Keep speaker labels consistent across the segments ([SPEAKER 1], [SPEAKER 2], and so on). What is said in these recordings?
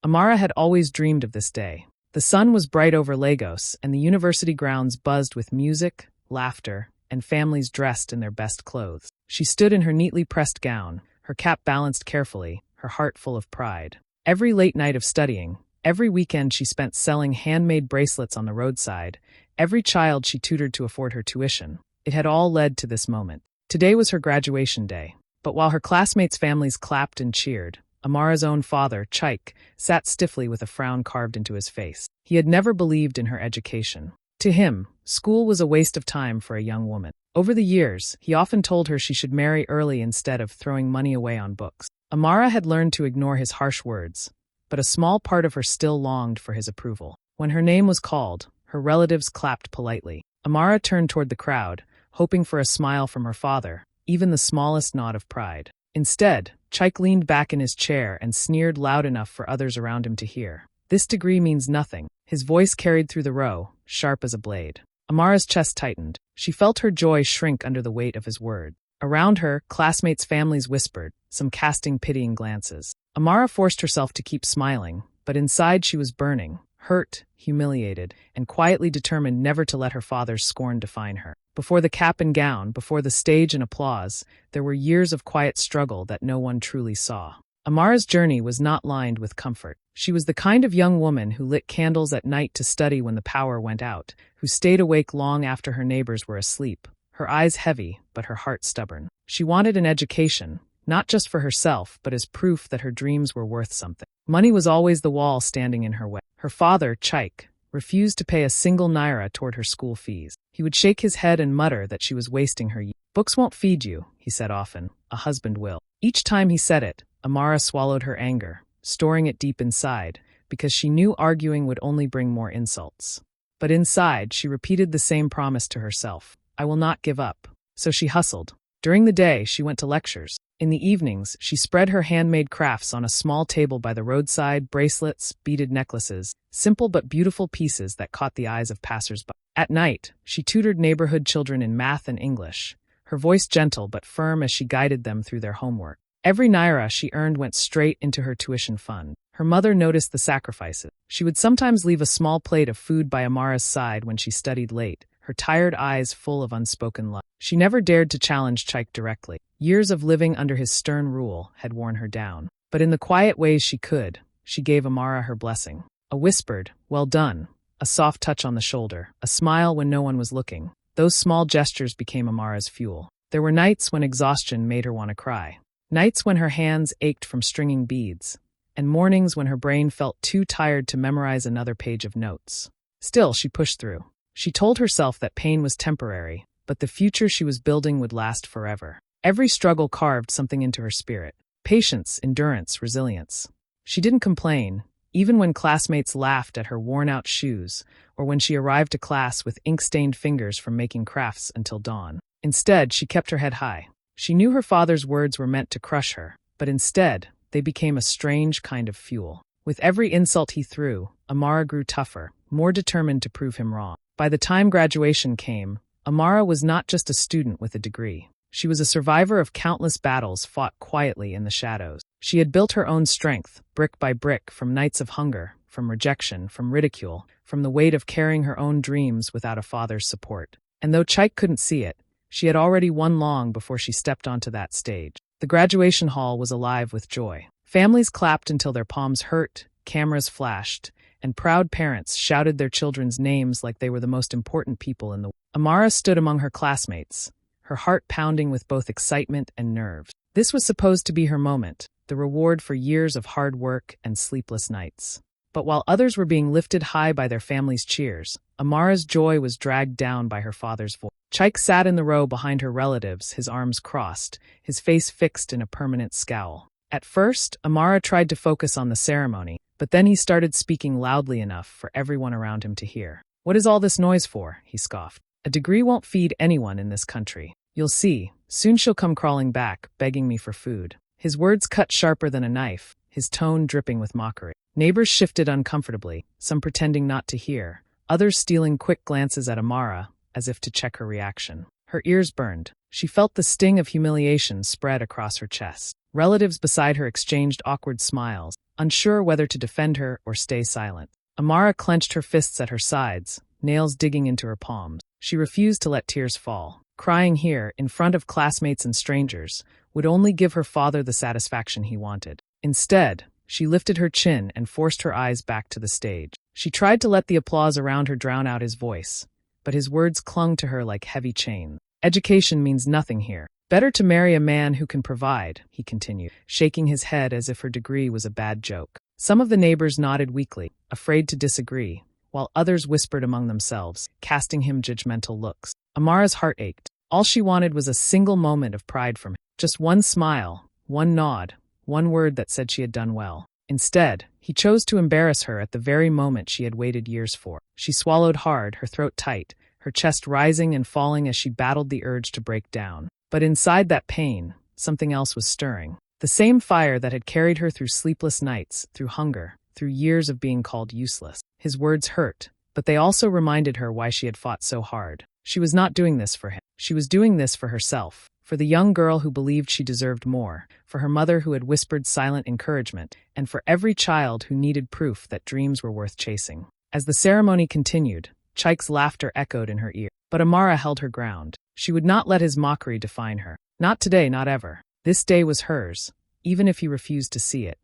[SPEAKER 1] Amara had always dreamed of this day. The sun was bright over Lagos, and the university grounds buzzed with music, laughter, and families dressed in their best clothes. She stood in her neatly pressed gown, her cap balanced carefully, her heart full of pride. Every late night of studying, every weekend she spent selling handmade bracelets on the roadside, every child she tutored to afford her tuition. It had all led to this moment. Today was her graduation day. But while her classmates' families clapped and cheered, Amara's own father, Chaik, sat stiffly with a frown carved into his face. He had never believed in her education. To him, school was a waste of time for a young woman. Over the years, he often told her she should marry early instead of throwing money away on books. Amara had learned to ignore his harsh words, but a small part of her still longed for his approval. When her name was called, her relatives clapped politely. Amara turned toward the crowd, hoping for a smile from her father, even the smallest nod of pride. Instead, Chaik leaned back in his chair and sneered loud enough for others around him to hear. "This degree means nothing." His voice carried through the row, sharp as a blade. Amara's chest tightened. She felt her joy shrink under the weight of his words. Around her, classmates' families whispered, some casting pitying glances. Amara forced herself to keep smiling, but inside she was burning, hurt, humiliated, and quietly determined never to let her father's scorn define her. Before the cap and gown, before the stage and applause, there were years of quiet struggle that no one truly saw. Amara's journey was not lined with comfort. She was the kind of young woman who lit candles at night to study when the power went out, who stayed awake long after her neighbors were asleep, her eyes heavy, but her heart stubborn. She wanted an education, not just for herself, but as proof that her dreams were worth something. Money was always the wall standing in her way. Her father, Chaik, refused to pay a single naira toward her school fees. He would shake his head and mutter that she was wasting her youth. "Books won't feed you," he said often. "A husband will." Each time he said it, Amara swallowed her anger, storing it deep inside, because she knew arguing would only bring more insults. But inside, she repeated the same promise to herself: "I will not give up." So she hustled. During the day, she went to lectures. In the evenings, she spread her handmade crafts on a small table by the roadside, bracelets, beaded necklaces, simple but beautiful pieces that caught the eyes of passers-by. At night, she tutored neighborhood children in math and English, her voice gentle but firm as she guided them through their homework. Every naira she earned went straight into her tuition fund. Her mother noticed the sacrifices. She would sometimes leave a small plate of food by Amara's side when she studied late, her tired eyes full of unspoken love. She never dared to challenge Chaik directly. Years of living under his stern rule had worn her down. But in the quiet ways she could, she gave Amara her blessing. A whispered, "Well done," a soft touch on the shoulder, a smile when no one was looking. Those small gestures became Amara's fuel. There were nights when exhaustion made her want to cry. Nights when her hands ached from stringing beads, and mornings when her brain felt too tired to memorize another page of notes. Still, she pushed through. She told herself that pain was temporary, but the future she was building would last forever. Every struggle carved something into her spirit: patience, endurance, resilience. She didn't complain, even when classmates laughed at her worn-out shoes, or when she arrived to class with ink-stained fingers from making crafts until dawn. Instead, she kept her head high. She knew her father's words were meant to crush her, but instead, they became a strange kind of fuel. With every insult he threw, Amara grew tougher, more determined to prove him wrong. By the time graduation came, Amara was not just a student with a degree. She was a survivor of countless battles fought quietly in the shadows. She had built her own strength, brick by brick, from nights of hunger, from rejection, from ridicule, from the weight of carrying her own dreams without a father's support. And though Chaik couldn't see it, she had already won long before she stepped onto that stage. The graduation hall was alive with joy. Families clapped until their palms hurt, cameras flashed, and proud parents shouted their children's names like they were the most important people in the world. Amara stood among her classmates, her heart pounding with both excitement and nerves. This was supposed to be her moment, the reward for years of hard work and sleepless nights. But while others were being lifted high by their families' cheers, Amara's joy was dragged down by her father's voice. Chaik sat in the row behind her relatives, his arms crossed, his face fixed in a permanent scowl. At first, Amara tried to focus on the ceremony, but then he started speaking loudly enough for everyone around him to hear. "What is all this noise for?" he scoffed. "A degree won't feed anyone in this country. You'll see, soon she'll come crawling back, begging me for food." His words cut sharper than a knife, his tone dripping with mockery. Neighbors shifted uncomfortably, some pretending not to hear, others stealing quick glances at Amara, as if to check her reaction. Her ears burned. She felt the sting of humiliation spread across her chest. Relatives beside her exchanged awkward smiles, unsure whether to defend her or stay silent. Amara clenched her fists at her sides, nails digging into her palms. She refused to let tears fall. Crying here, in front of classmates and strangers, would only give her father the satisfaction he wanted. Instead, she lifted her chin and forced her eyes back to the stage. She tried to let the applause around her drown out his voice, but his words clung to her like heavy chains. Education means nothing here. Better to marry a man who can provide, he continued, shaking his head as if her degree was a bad joke. Some of the neighbors nodded weakly, afraid to disagree, while others whispered among themselves, casting him judgmental looks. Amara's heart ached. All she wanted was a single moment of pride from him. Just one smile, one nod, one word that said she had done well. Instead, he chose to embarrass her at the very moment she had waited years for. She swallowed hard, her throat tight, her chest rising and falling as she battled the urge to break down. But inside that pain, something else was stirring. The same fire that had carried her through sleepless nights, through hunger, through years of being called useless. His words hurt, but they also reminded her why she had fought so hard. She was not doing this for him. She was doing this for herself, for the young girl who believed she deserved more, for her mother who had whispered silent encouragement, and for every child who needed proof that dreams were worth chasing. As the ceremony continued, Chaik's laughter echoed in her ear. But Amara held her ground. She would not let his mockery define her. Not today, not ever. This day was hers, even if he refused to see it.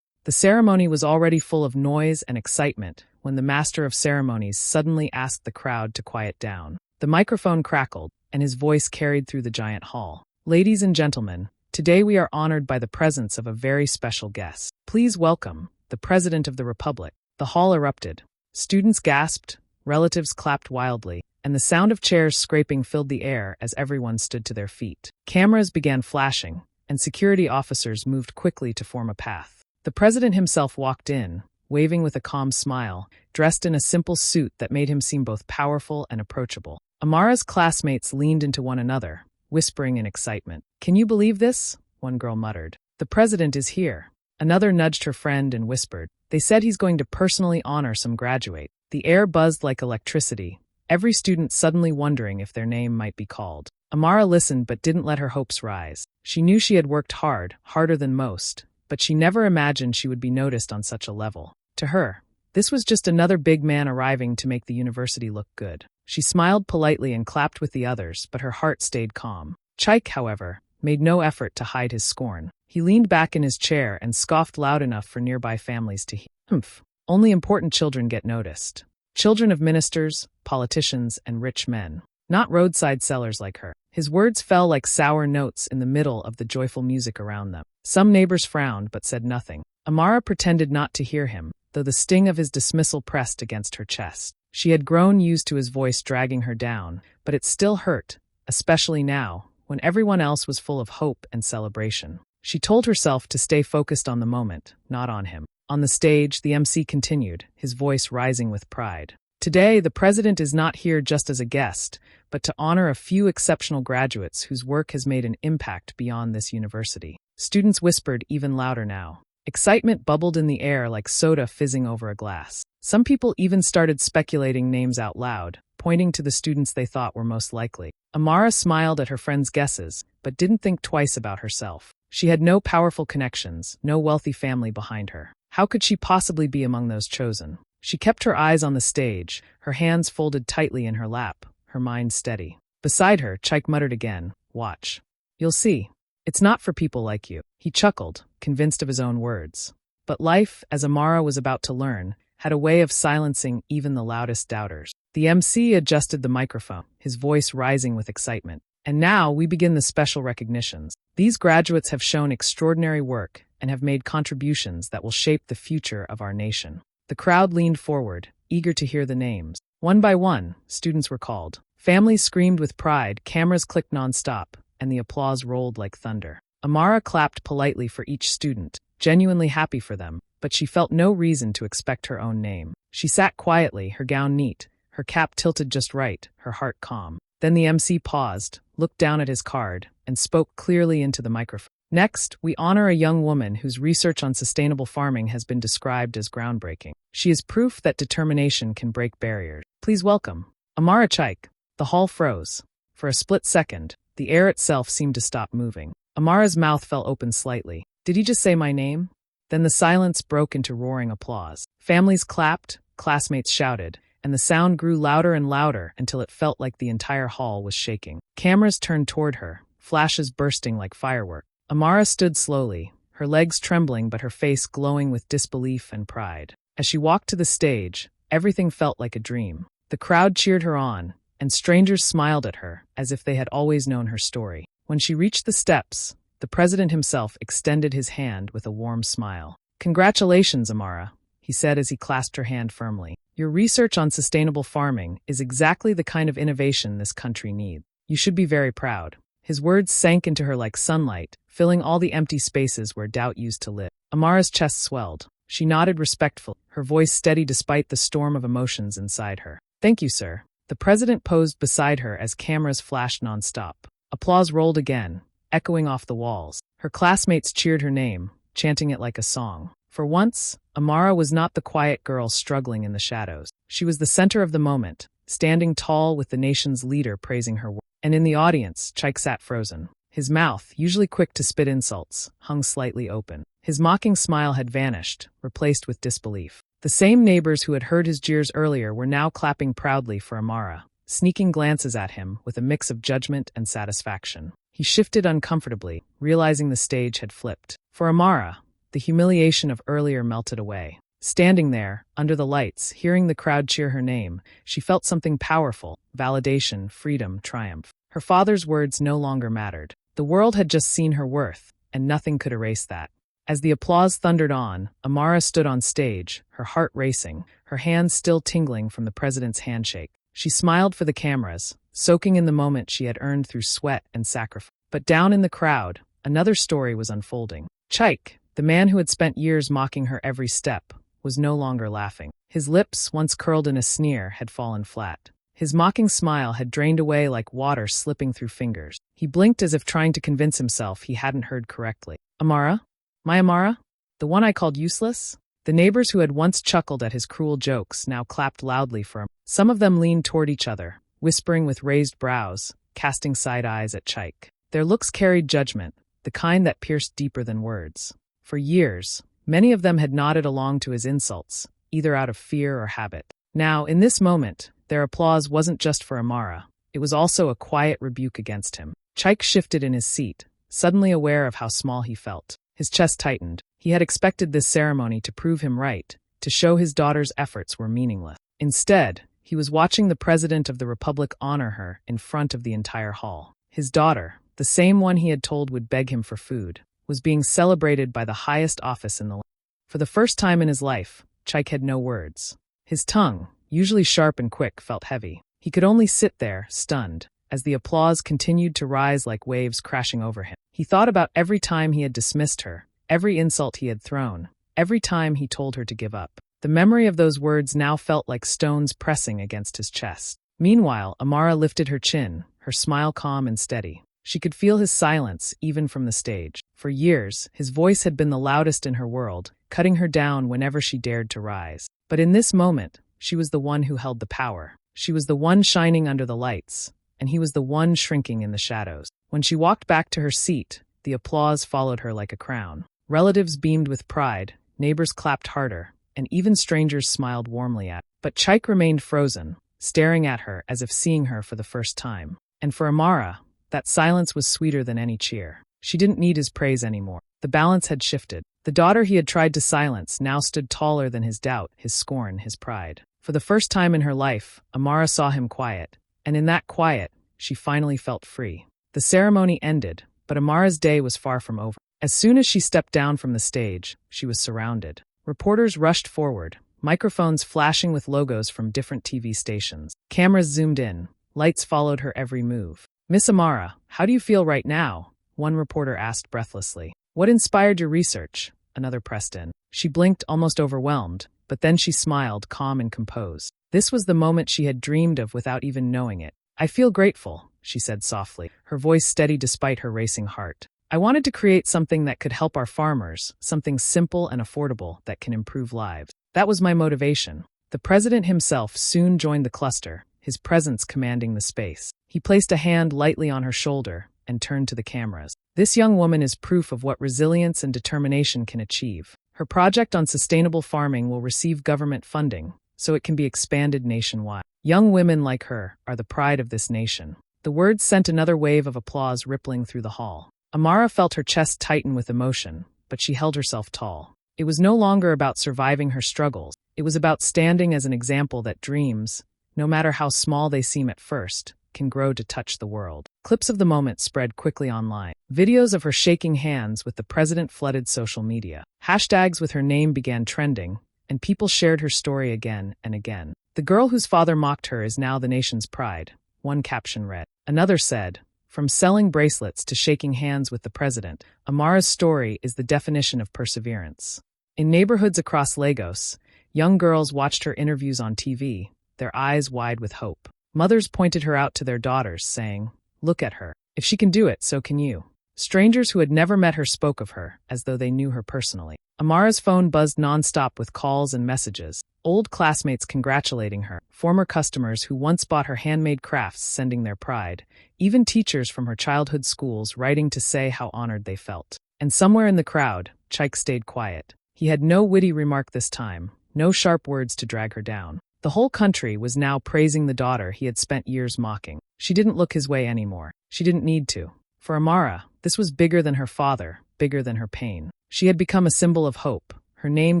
[SPEAKER 1] The ceremony was already full of noise and excitement when the master of ceremonies suddenly asked the crowd to quiet down. The microphone crackled, and his voice carried through the giant hall. Ladies and gentlemen, today we are honored by the presence of a very special guest. Please welcome the President of the Republic. The hall erupted. Students gasped, relatives clapped wildly, and the sound of chairs scraping filled the air as everyone stood to their feet. Cameras began flashing, and security officers moved quickly to form a path. The president himself walked in, waving with a calm smile, dressed in a simple suit that made him seem both powerful and approachable. Amara's classmates leaned into one another, whispering in excitement. "Can you believe this?" one girl muttered. "The president is here." Another nudged her friend and whispered, "They said he's going to personally honor some graduate." The air buzzed like electricity, every student suddenly wondering if their name might be called. Amara listened but didn't let her hopes rise. She knew she had worked hard, harder than most, but she never imagined she would be noticed on such a level. To her, this was just another big man arriving to make the university look good. She smiled politely and clapped with the others, but her heart stayed calm. Chaik, however, made no effort to hide his scorn. He leaned back in his chair and scoffed loud enough for nearby families to hear. "Humph. Only important children get noticed. Children of ministers, politicians, and rich men. Not roadside sellers like her." His words fell like sour notes in the middle of the joyful music around them. Some neighbors frowned but said nothing. Amara pretended not to hear him, though the sting of his dismissal pressed against her chest. She had grown used to his voice dragging her down, but it still hurt, especially now, when everyone else was full of hope and celebration. She told herself to stay focused on the moment, not on him. On the stage, the MC continued, his voice rising with pride. "Today, the president is not here just as a guest, but to honor a few exceptional graduates whose work has made an impact beyond this university." Students whispered even louder now. Excitement bubbled in the air like soda fizzing over a glass. Some people even started speculating names out loud, pointing to the students they thought were most likely. Amara smiled at her friends' guesses, but didn't think twice about herself. She had no powerful connections, no wealthy family behind her. How could she possibly be among those chosen? She kept her eyes on the stage, her hands folded tightly in her lap, her mind steady. Beside her, Chaik muttered again, "Watch. You'll see. It's not for people like you." He chuckled, convinced of his own words. But life, as Amara was about to learn, had a way of silencing even the loudest doubters. The MC adjusted the microphone, his voice rising with excitement. "And now we begin the special recognitions. These graduates have shown extraordinary work and have made contributions that will shape the future of our nation." The crowd leaned forward, eager to hear the names. One by one, students were called. Families screamed with pride, cameras clicked nonstop, and the applause rolled like thunder. Amara clapped politely for each student, genuinely happy for them, but she felt no reason to expect her own name. She sat quietly, her gown neat, her cap tilted just right, her heart calm. Then the MC paused, looked down at his card, and spoke clearly into the microphone. "Next, we honor a young woman whose research on sustainable farming has been described as groundbreaking. She is proof that determination can break barriers. Please welcome Amara Chaik." The hall froze. For a split second, the air itself seemed to stop moving. Amara's mouth fell open slightly. Did he just say my name? Then the silence broke into roaring applause. Families clapped, classmates shouted, and the sound grew louder and louder until it felt like the entire hall was shaking. Cameras turned toward her, flashes bursting like fireworks. Amara stood slowly, her legs trembling but her face glowing with disbelief and pride. As she walked to the stage, everything felt like a dream. The crowd cheered her on, and strangers smiled at her as if they had always known her story. When she reached the steps, the president himself extended his hand with a warm smile. "Congratulations, Amara," he said as he clasped her hand firmly. "Your research on sustainable farming is exactly the kind of innovation this country needs. You should be very proud." His words sank into her like sunlight, filling all the empty spaces where doubt used to live. Amara's chest swelled. She nodded respectfully, her voice steady despite the storm of emotions inside her. "Thank you, sir." The president posed beside her as cameras flashed nonstop. Applause rolled again, echoing off the walls. Her classmates cheered her name, chanting it like a song. For once, Amara was not the quiet girl struggling in the shadows. She was the center of the moment, standing tall with the nation's leader praising her work. And in the audience, Chaik sat frozen. His mouth, usually quick to spit insults, hung slightly open. His mocking smile had vanished, replaced with disbelief. The same neighbors who had heard his jeers earlier were now clapping proudly for Amara, sneaking glances at him with a mix of judgment and satisfaction. He shifted uncomfortably, realizing the stage had flipped. For Amara, the humiliation of earlier melted away. Standing there, under the lights, hearing the crowd cheer her name, she felt something powerful: validation, freedom, triumph. Her father's words no longer mattered. The world had just seen her worth, and nothing could erase that. As the applause thundered on, Amara stood on stage, her heart racing, her hands still tingling from the president's handshake. She smiled for the cameras, soaking in the moment she had earned through sweat and sacrifice. But down in the crowd, another story was unfolding. Chaik, the man who had spent years mocking her every step, was no longer laughing. His lips, once curled in a sneer, had fallen flat. His mocking smile had drained away like water slipping through fingers. He blinked as if trying to convince himself he hadn't heard correctly. "Amara? My Amara? The one I called useless?" The neighbors who had once chuckled at his cruel jokes now clapped loudly for him. Some of them leaned toward each other, whispering with raised brows, casting side eyes at Chaik. Their looks carried judgment, the kind that pierced deeper than words. For years, many of them had nodded along to his insults, either out of fear or habit. Now, in this moment, their applause wasn't just for Amara. It was also a quiet rebuke against him. Chaik shifted in his seat, suddenly aware of how small he felt. His chest tightened. He had expected this ceremony to prove him right, to show his daughter's efforts were meaningless. Instead, he was watching the president of the republic honor her in front of the entire hall. His daughter, the same one he had told would beg him for food, was being celebrated by the highest office in the land. For the first time in his life, Chaik had no words. His tongue, usually sharp and quick, felt heavy. He could only sit there, stunned, as the applause continued to rise like waves crashing over him. He thought about every time he had dismissed her, every insult he had thrown, every time he told her to give up. The memory of those words now felt like stones pressing against his chest. Meanwhile, Amara lifted her chin, her smile calm and steady. She could feel his silence, even from the stage. For years, his voice had been the loudest in her world, cutting her down whenever she dared to rise. But in this moment, she was the one who held the power. She was the one shining under the lights, and he was the one shrinking in the shadows. When she walked back to her seat, the applause followed her like a crown. Relatives beamed with pride, neighbors clapped harder, and even strangers smiled warmly at her. But Chaik remained frozen, staring at her as if seeing her for the first time. And for Amara, that silence was sweeter than any cheer. She didn't need his praise anymore. The balance had shifted. The daughter he had tried to silence now stood taller than his doubt, his scorn, his pride. For the first time in her life, Amara saw him quiet, and in that quiet, she finally felt free. The ceremony ended, but Amara's day was far from over. As soon as she stepped down from the stage, she was surrounded. Reporters rushed forward, microphones flashing with logos from different TV stations. Cameras zoomed in, lights followed her every move. "Miss Amara, how do you feel right now?" one reporter asked breathlessly. "What inspired your research?" another pressed in. She blinked, almost overwhelmed, but then she smiled, calm and composed. This was the moment she had dreamed of without even knowing it. "I feel grateful," she said softly, her voice steady despite her racing heart. "I wanted to create something that could help our farmers, something simple and affordable that can improve lives. That was my motivation." The president himself soon joined the cluster, his presence commanding the space. He placed a hand lightly on her shoulder, and turned to the cameras. This young woman is proof of what resilience and determination can achieve. Her project on sustainable farming will receive government funding, so it can be expanded nationwide. Young women like her are the pride of this nation. The words sent another wave of applause rippling through the hall. Amara felt her chest tighten with emotion, but she held herself tall. It was no longer about surviving her struggles. It was about standing as an example that dreams, no matter how small they seem at first, can grow to touch the world. Clips of the moment spread quickly online. Videos of her shaking hands with the president flooded social media. Hashtags with her name began trending, and people shared her story again and again. The girl whose father mocked her is now the nation's pride, one caption read. Another said, from selling bracelets to shaking hands with the president, Amara's story is the definition of perseverance. In neighborhoods across Lagos, young girls watched her interviews on TV, their eyes wide with hope. Mothers pointed her out to their daughters, saying, look at her. If she can do it, so can you. Strangers who had never met her spoke of her, as though they knew her personally. Amara's phone buzzed nonstop with calls and messages. Old classmates congratulating her, former customers who once bought her handmade crafts sending their pride, even teachers from her childhood schools writing to say how honored they felt. And somewhere in the crowd, Chike stayed quiet. He had no witty remark this time, no sharp words to drag her down. The whole country was now praising the daughter he had spent years mocking. She didn't look his way anymore. She didn't need to. For Amara, this was bigger than her father, bigger than her pain. She had become a symbol of hope, her name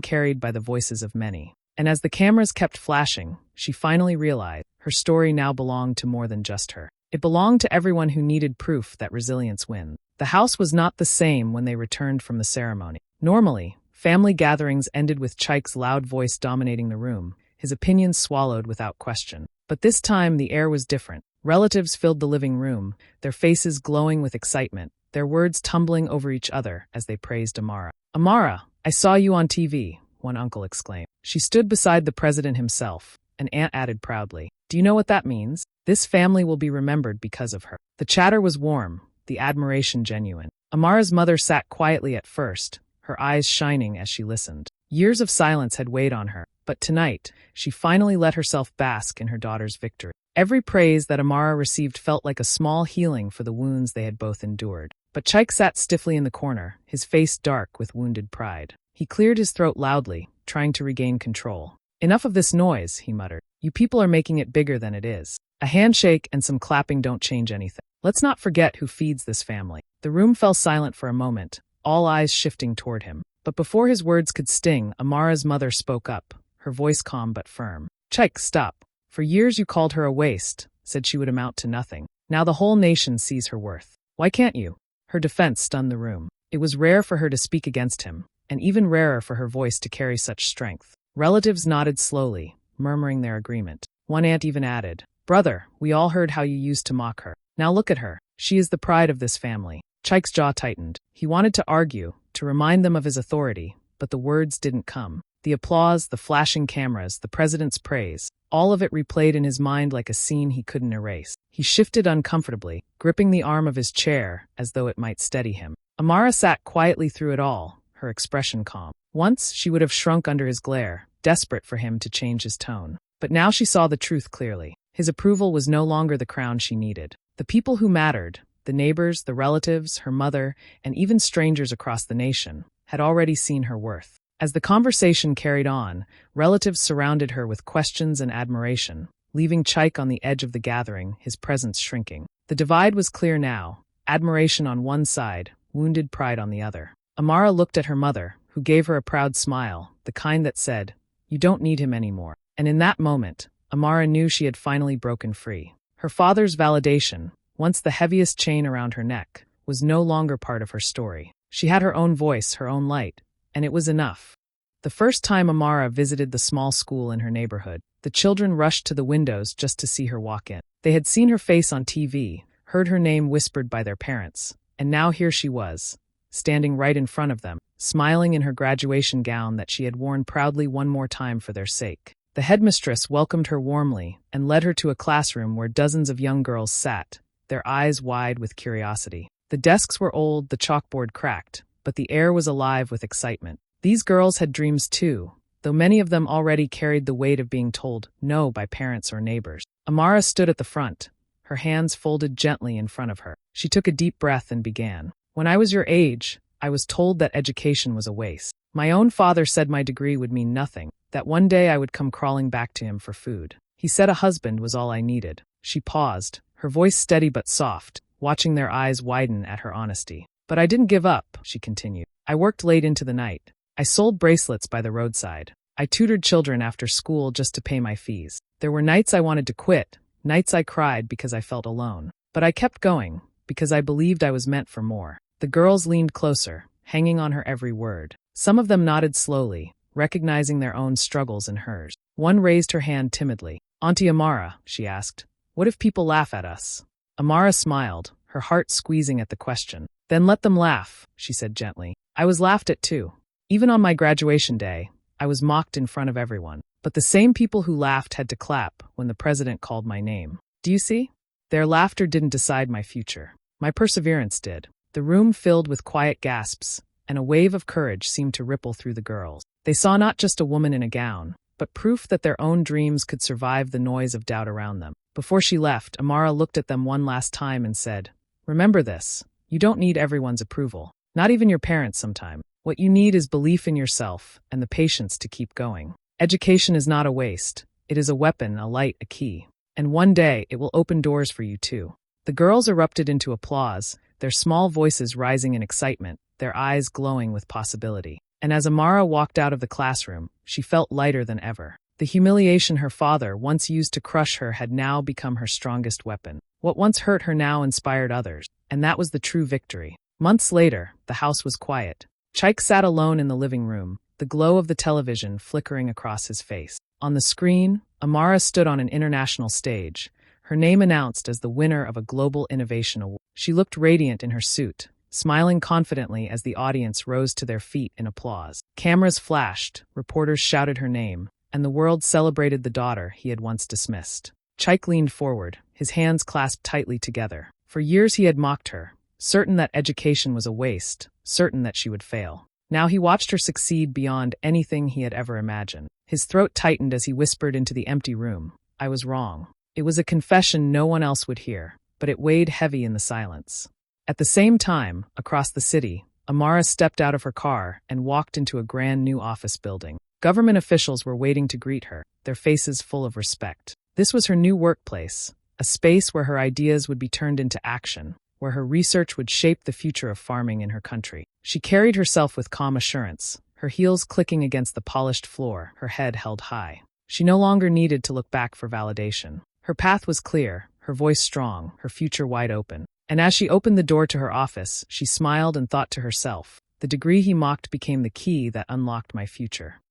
[SPEAKER 1] carried by the voices of many. And as the cameras kept flashing, she finally realized her story now belonged to more than just her. It belonged to everyone who needed proof that resilience wins. The house was not the same when they returned from the ceremony. Normally, family gatherings ended with Chike's loud voice dominating the room, his opinions swallowed without question. But this time the air was different. Relatives filled the living room, their faces glowing with excitement, their words tumbling over each other as they praised Amara. Amara, I saw you on TV, one uncle exclaimed. She stood beside the president himself. An aunt added proudly, do you know what that means? This family will be remembered because of her. The chatter was warm, the admiration genuine. Amara's mother sat quietly at first, her eyes shining as she listened. Years of silence had weighed on her, but tonight, she finally let herself bask in her daughter's victory. Every praise that Amara received felt like a small healing for the wounds they had both endured. But Chike sat stiffly in the corner, his face dark with wounded pride. He cleared his throat loudly, trying to regain control. Enough of this noise, he muttered. You people are making it bigger than it is. A handshake and some clapping don't change anything. Let's not forget who feeds this family. The room fell silent for a moment, all eyes shifting toward him. But before his words could sting, Amara's mother spoke up, her voice calm but firm. Chike, stop. For years you called her a waste, said she would amount to nothing. Now the whole nation sees her worth. Why can't you? Her defense stunned the room. It was rare for her to speak against him, and even rarer for her voice to carry such strength. Relatives nodded slowly, murmuring their agreement. One aunt even added, brother, we all heard how you used to mock her. Now look at her. She is the pride of this family. Chike's jaw tightened. He wanted to argue, to remind them of his authority, but the words didn't come. The applause, the flashing cameras, the president's praise, all of it replayed in his mind like a scene he couldn't erase. He shifted uncomfortably, gripping the arm of his chair as though it might steady him. Amara sat quietly through it all, her expression calm. Once she would have shrunk under his glare, desperate for him to change his tone. But now she saw the truth clearly. His approval was no longer the crown she needed. The people who mattered, the neighbors, the relatives, her mother, and even strangers across the nation, had already seen her worth. As the conversation carried on, relatives surrounded her with questions and admiration, leaving Chike on the edge of the gathering, his presence shrinking. The divide was clear now, admiration on one side, wounded pride on the other. Amara looked at her mother, who gave her a proud smile, the kind that said, you don't need him anymore. And in that moment, Amara knew she had finally broken free. Her father's validation, once the heaviest chain around her neck, was no longer part of her story. She had her own voice, her own light, and it was enough. The first time Amara visited the small school in her neighborhood, the children rushed to the windows just to see her walk in. They had seen her face on TV, heard her name whispered by their parents, and now here she was, standing right in front of them, smiling in her graduation gown that she had worn proudly one more time for their sake. The headmistress welcomed her warmly and led her to a classroom where dozens of young girls sat, their eyes wide with curiosity. The desks were old, the chalkboard cracked, but the air was alive with excitement. These girls had dreams too, though many of them already carried the weight of being told no by parents or neighbors. Amara stood at the front, her hands folded gently in front of her. She took a deep breath and began. When I was your age, I was told that education was a waste. My own father said my degree would mean nothing, that one day I would come crawling back to him for food. He said a husband was all I needed. She paused, her voice steady but soft, watching their eyes widen at her honesty. But I didn't give up, she continued. I worked late into the night. I sold bracelets by the roadside. I tutored children after school just to pay my fees. There were nights I wanted to quit, nights I cried because I felt alone. But I kept going, because I believed I was meant for more. The girls leaned closer, hanging on her every word. Some of them nodded slowly, recognizing their own struggles in hers. One raised her hand timidly. Auntie Amara, she asked, what if people laugh at us? Amara smiled, her heart squeezing at the question. Then let them laugh, she said gently. I was laughed at too. Even on my graduation day, I was mocked in front of everyone. But the same people who laughed had to clap when the president called my name. Do you see? Their laughter didn't decide my future. My perseverance did. The room filled with quiet gasps, and a wave of courage seemed to ripple through the girls. They saw not just a woman in a gown, but proof that their own dreams could survive the noise of doubt around them. Before she left, Amara looked at them one last time and said, remember this, you don't need everyone's approval, not even your parents sometime. What you need is belief in yourself and the patience to keep going. Education is not a waste. It is a weapon, a light, a key. And one day, it will open doors for you too. The girls erupted into applause, their small voices rising in excitement, their eyes glowing with possibility. And as Amara walked out of the classroom, she felt lighter than ever. The humiliation her father once used to crush her had now become her strongest weapon. What once hurt her now inspired others, and that was the true victory. Months later, the house was quiet. Chaik sat alone in the living room, the glow of the television flickering across his face. On the screen, Amara stood on an international stage, her name announced as the winner of a global innovation award. She looked radiant in her suit, smiling confidently as the audience rose to their feet in applause. Cameras flashed, reporters shouted her name, and the world celebrated the daughter he had once dismissed. Chaik leaned forward, his hands clasped tightly together. For years he had mocked her, certain that education was a waste, certain that she would fail. Now he watched her succeed beyond anything he had ever imagined. His throat tightened as he whispered into the empty room, I was wrong. It was a confession no one else would hear, but it weighed heavy in the silence. At the same time, across the city, Amara stepped out of her car and walked into a brand new office building. Government officials were waiting to greet her, their faces full of respect. This was her new workplace, a space where her ideas would be turned into action, where her research would shape the future of farming in her country. She carried herself with calm assurance, her heels clicking against the polished floor, her head held high. She no longer needed to look back for validation. Her path was clear, her voice strong, her future wide open. And as she opened the door to her office, she smiled and thought to herself, the degree he mocked became the key that unlocked my future.